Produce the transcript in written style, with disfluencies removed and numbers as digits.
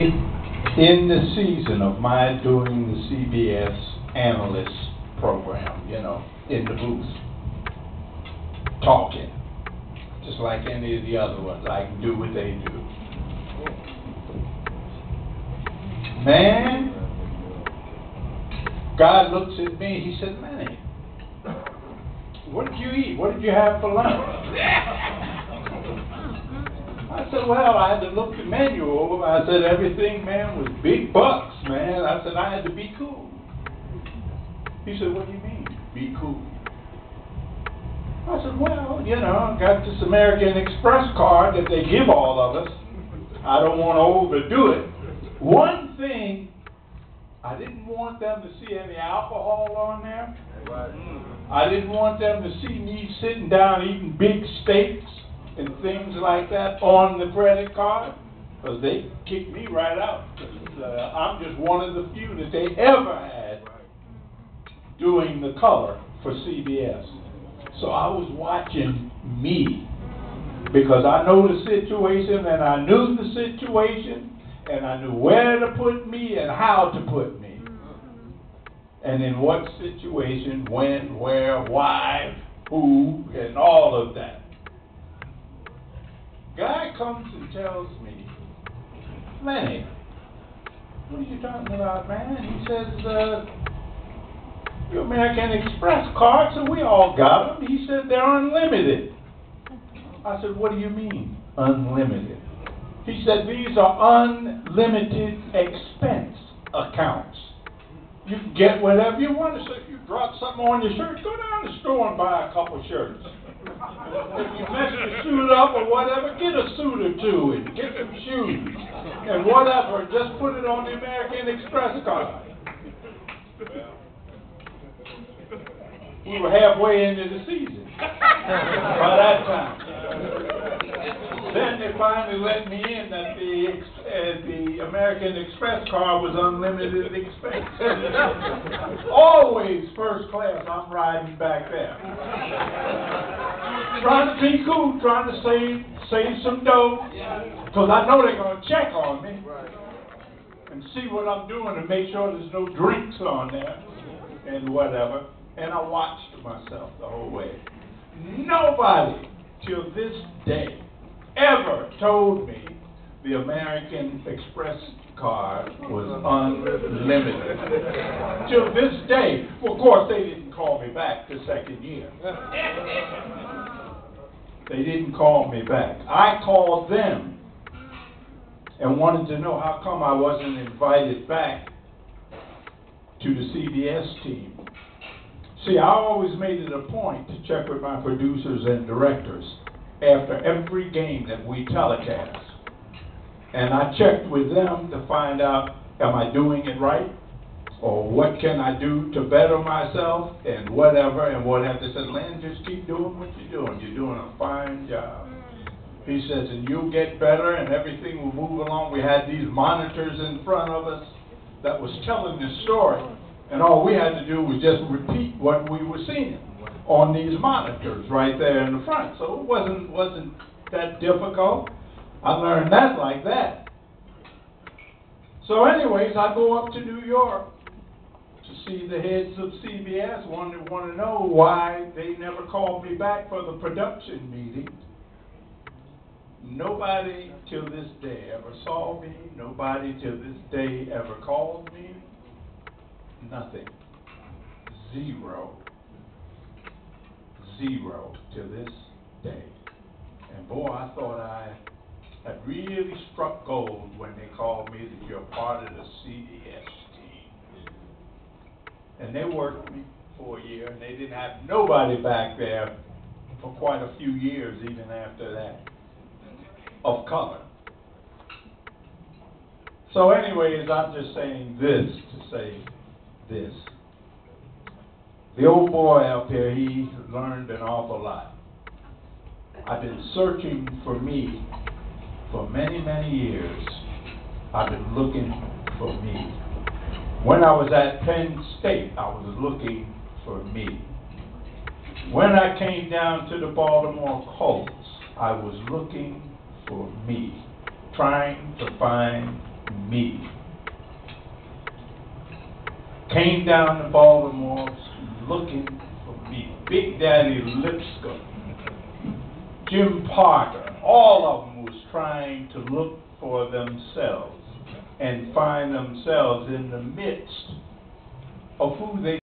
In the season of my doing the CBS analyst program, you know, in the booth, talking, just like any of the other ones, I can do what they do. Man, God looks at me, he said, Manny, what did you eat? What did you have for lunch? I said, well, I had to look the menu over. I said, everything, man, was big bucks, man. I said, I had to be cool. He said, what do you mean, be cool? I said, well, you know, I got this American Express card that they give all of us. I don't want to overdo it. One thing, I didn't want them to see any alcohol on there. I didn't want them to see me sitting down eating big steaks and things like that on the credit card, because they kicked me right out. I'm just one of the few that they ever had doing the color for CBS. So I was watching me, because I know the situation, and I knew the situation, and I knew where to put me and how to put me, and in what situation, when, where, why, who, and all of that. Guy comes and tells me, Lenny, what are you talking about, man? He says, your American Express card, so we all got them. He said, they're unlimited. I said, what do you mean, unlimited? He said, these are unlimited expense accounts. You can get whatever you want. So if you drop something on your shirt, go down to the store and buy a couple shirts. If you mess your suit up or whatever, get a suit or two and get some shoes and whatever. Just put it on the American Express card. We were halfway into the season by that time. Then they finally let me in that the American Express card was unlimited expense. Always first class, I'm riding back there. Trying to be cool, trying to save some dough, because I know they're going to check on me and see what I'm doing and make sure there's no drinks on there and whatever. And I watched myself the whole way. Nobody till this day ever told me the American Express card was unlimited. Till this day. Well, of course, they didn't call me back the second year. They didn't call me back. I called them and wanted to know how come I wasn't invited back to the CBS team. See, I always made it a point to check with my producers and directors after every game that we telecast. And I checked with them to find out, am I doing it right? Or what can I do to better myself and whatever. And whatever. They said, Len, just keep doing what you're doing. You're doing a fine job. He says, and you'll get better and everything will move along. We had these monitors in front of us that was telling the story. And all we had to do was just repeat what we were seeing on these monitors right there in the front. So it wasn't that difficult. I learned that like that. So anyways, I go up to New York to see the heads of CBS, want to know why they never called me back for the production meeting. Nobody till this day ever saw me. Nobody till this day ever called me. Nothing. Zero to this day. And boy, I thought I had really struck gold when they called me that you're part of the CBS team. And they worked me for a year, and they didn't have nobody back there for quite a few years even after that, of color. So anyways, I'm just saying this to say this. The old boy out there, he learned an awful lot. I've been searching for me for many, many years. I've been looking for me. When I was at Penn State, I was looking for me. When I came down to the Baltimore Colts, I was looking for me, trying to find me. Came down to Baltimore looking for me. Big Daddy Lipscomb, Jim Parker, all of them was trying to look for themselves and find themselves in the midst of who they